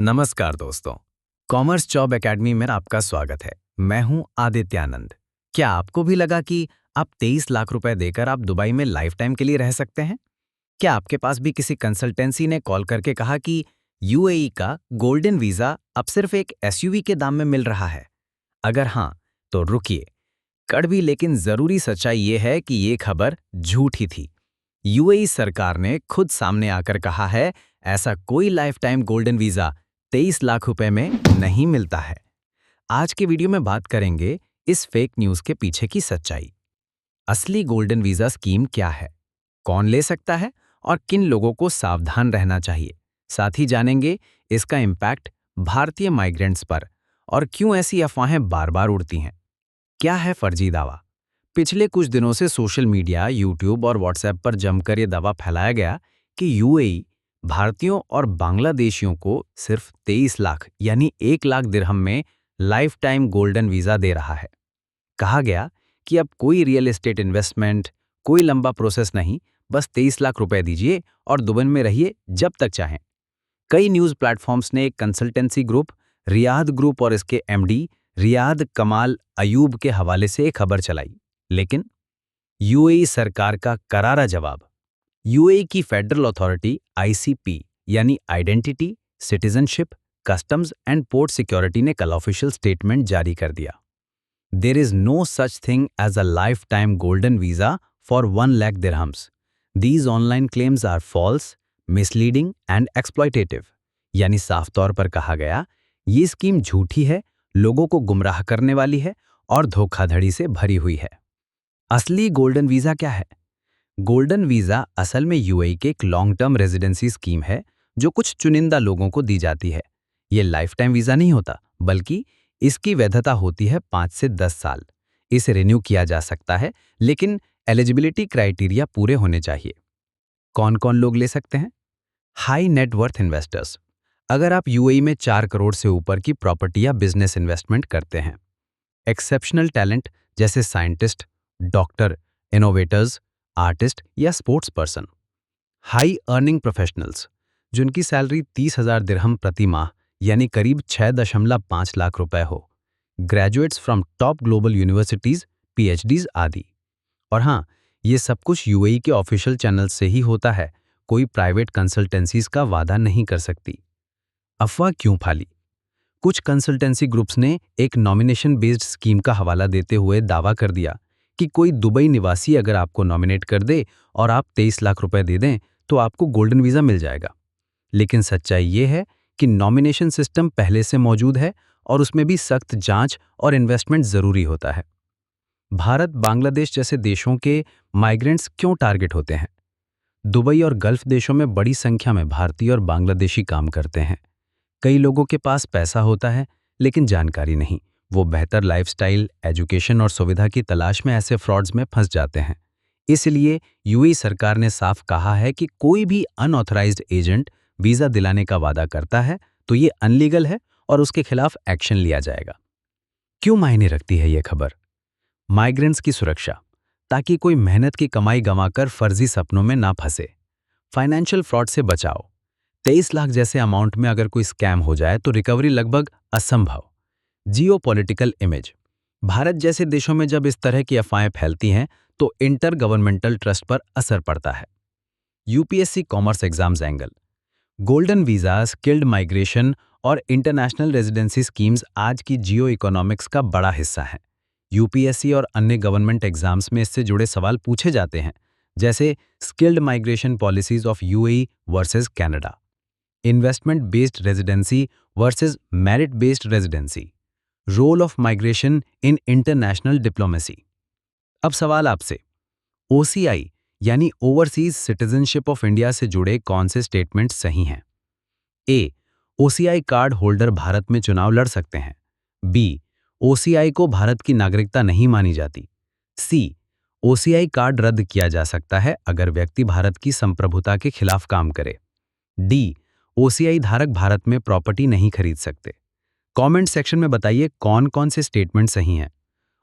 नमस्कार दोस्तों। Commerce job academy में आपका स्वागत है। मैं हूं आदित्य आनंद। क्या आपको भी लगा कि आप 23 लाख रुपए देकर आप दुबई में लाइफ टाइम के लिए रह सकते हैं? क्या आपके पास भी किसी कंसल्टेंसी ने कॉल करके कहा कि यूएई का गोल्डन वीजा अब सिर्फ एक एसयूवी के दाम में मिल रहा है? अगर हाँ, तो रुकिए। कड़वी लेकिन जरूरी सच्चाई ये है कि ये खबर झूठी थी। यूएई सरकार ने खुद सामने आकर कहा है, ऐसा कोई life time golden visa 23 lakh रुपए में नहीं मिलता है। आज के वीडियो में बात करेंगे इस फेक न्यूज के पीछे की सच्चाई। असली गोल्डन वीजा स्कीम क्या है, कौन ले सकता है और किन लोगों को सावधान रहना चाहिए। साथ ही जानेंगे इसका इम्पैक्ट भारतीय माइग्रेंट्स पर और क्यों ऐसी अफवाहें बार बार उड़ती हैं। क्या है फर्जी दावा? पिछले कुछ दिनों से सोशल मीडिया, यूट्यूब और व्हाट्सएप पर जमकर ये दावा फैलाया गया कि यूएई भारतीयों और बांग्लादेशियों को सिर्फ 23 लाख यानी 1 लाख दिरहम में लाइफ टाइम गोल्डन वीजा दे रहा है। कहा गया कि अब कोई रियल एस्टेट इन्वेस्टमेंट, कोई लंबा प्रोसेस नहीं, बस 23 लाख रुपए दीजिए और दुबई में रहिए जब तक चाहें। कई न्यूज प्लेटफॉर्म्स ने एक कंसल्टेंसी ग्रुप रियाद ग्रुप और इसके एमडी रियाद कमाल अयूब के हवाले से एक खबर चलाई। लेकिन यूएई सरकार का करारा जवाब। यूएई की फेडरल अथॉरिटी आईसीपी यानी identity, citizenship, customs and port security ने कल ऑफिशियल स्टेटमेंट जारी कर दिया। There is no such thing as a lifetime golden visa for 1 lakh dirhams. These online claims are false, misleading and exploitative. यानी साफ तौर पर कहा गया, ये स्कीम झूठी है, लोगों को गुमराह करने वाली है और धोखाधड़ी से भरी हुई है। असली गोल्डन वीजा क्या है? गोल्डन वीजा असल में यूएई के एक लॉन्ग टर्म रेजिडेंसी स्कीम है जो कुछ चुनिंदा लोगों को दी जाती है। ये लाइफ टाइम वीजा नहीं होता, बल्कि इसकी वैधता होती है 5 से 10 साल। इसे रिन्यू किया जा सकता है, लेकिन एलिजिबिलिटी क्राइटेरिया पूरे होने चाहिए। कौन कौन लोग ले सकते हैं? High net worth investors. अगर आप यूएई में 4 करोड़ से ऊपर की प्रॉपर्टी या बिजनेस इन्वेस्टमेंट करते हैं। एक्सेप्शनल टैलेंट जैसे साइंटिस्ट, डॉक्टर, इनोवेटर्स, आर्टिस्ट या sports person. High earning professionals, जिनकी सैलरी 30,000 दिरहम प्रति माह यानी करीब 6.5 लाख रुपए हो। Graduates from top global universities, PhDs आदि। और हाँ, ये सब कुछ यूएई के ऑफिशियल चैनल से ही होता है, कोई प्राइवेट कंसल्टेंसीज का वादा नहीं कर सकती। अफवाह क्यों फैली? कुछ कंसल्टेंसी ग्रुप्स ने एक नॉमिनेशन बेस्ड स्कीम का हवाला देते हुए दावा कर दिया कि कोई दुबई निवासी अगर आपको नॉमिनेट कर दे और आप 23 लाख रुपए दे दें तो आपको गोल्डन वीजा मिल जाएगा। लेकिन सच्चाई ये है कि नॉमिनेशन सिस्टम पहले से मौजूद है और उसमें भी सख्त जांच और इन्वेस्टमेंट जरूरी होता है। भारत, बांग्लादेश जैसे देशों के माइग्रेंट्स क्यों टारगेट होते हैं? दुबई और गल्फ देशों में बड़ी संख्या में भारतीय और बांग्लादेशी काम करते हैं। कई लोगों के पास पैसा होता है, लेकिन जानकारी नहीं। वो बेहतर लाइफस्टाइल, एजुकेशन और सुविधा की तलाश में ऐसे फ्रॉड्स में फंस जाते हैं। इसलिए यूएई सरकार ने साफ कहा है कि कोई भी अनऑथराइज्ड एजेंट वीजा दिलाने का वादा करता है तो ये अनलीगल है और उसके खिलाफ एक्शन लिया जाएगा। क्यों मायने रखती है ये खबर? माइग्रेंट्स की सुरक्षा, ताकि कोई मेहनत की कमाई गंवाकर फर्जी सपनों में ना फंसे। फाइनेंशियल फ्रॉड से बचाओ। 23 लाख जैसे अमाउंट में अगर कोई स्कैम हो जाए तो रिकवरी लगभग असंभव। Geopolitical image. भारत जैसे देशों में जब इस तरह की अफवाहें फैलती हैं तो इंटर गवर्नमेंटल ट्रस्ट पर असर पड़ता है। UPSC commerce exams angle. Golden visa, skilled migration और इंटरनेशनल रेजिडेंसी स्कीम्स आज की जियो इकोनॉमिक्स का बड़ा हिस्सा हैं। यूपीएससी और अन्य गवर्नमेंट एग्जाम्स में इससे जुड़े सवाल पूछे जाते हैं, जैसे skilled migration policies of UAE versus Canada, investment based residency versus merit based residency, role of migration in international diplomacy. अब सवाल आपसे, ओसीआई यानी ओवरसीज सिटीजनशिप ऑफ इंडिया से जुड़े कौन से स्टेटमेंट सही हैं? ए, ओसीआई कार्ड होल्डर भारत में चुनाव लड़ सकते हैं। बी, ओसीआई को भारत की नागरिकता नहीं मानी जाती। सी, ओसीआई कार्ड रद्द किया जा सकता है अगर व्यक्ति भारत की संप्रभुता के खिलाफ काम करे। डी, ओसीआई धारक भारत में प्रॉपर्टी नहीं खरीद सकते। कमेंट सेक्शन में बताइए कौन कौन से स्टेटमेंट सही हैं।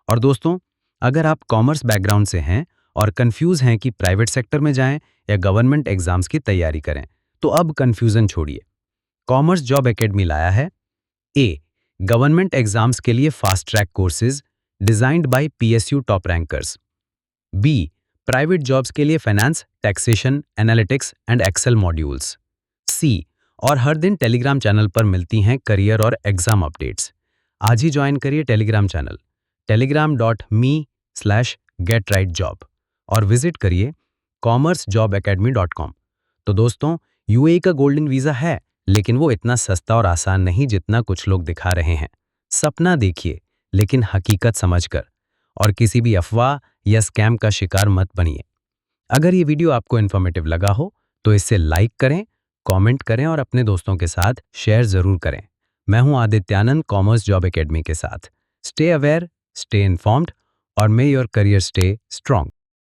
और दोस्तों, अगर आप कॉमर्स बैकग्राउंड से हैं और कंफ्यूज हैं कि प्राइवेट सेक्टर में जाएं या गवर्नमेंट एग्जाम्स की तैयारी करें, तो अब कंफ्यूजन छोड़िए। कॉमर्स जॉब एकेडमी लाया है ए गवर्नमेंट एग्जाम्स के लिए fast track courses designed by PSU top rankers. B private jobs के लिए finance, taxation, analytics and Excel modules. C और हर दिन टेलीग्राम चैनल पर मिलती हैं करियर और एग्जाम अपडेट्स। आज ही ज्वाइन करिए टेलीग्राम चैनल telegram.me/getrightjob और विजिट करिए commercejobacademy.com। तो दोस्तों, यूएई का गोल्डन वीजा है, लेकिन वो इतना सस्ता और आसान नहीं जितना कुछ लोग दिखा रहे हैं। सपना देखिए, लेकिन हकीकत समझकर, और किसी भी अफवाह या स्कैम का शिकार मत बनिए। अगर ये वीडियो आपको इन्फॉर्मेटिव लगा हो तो इसे लाइक करें, कमेंट करें और अपने दोस्तों के साथ शेयर जरूर करें। मैं हूं आदित्यानंद, कॉमर्स जॉब एकेडमी के साथ। स्टे अवेयर, स्टे इन्फॉर्म्ड और मे योर करियर स्टे स्ट्रांग।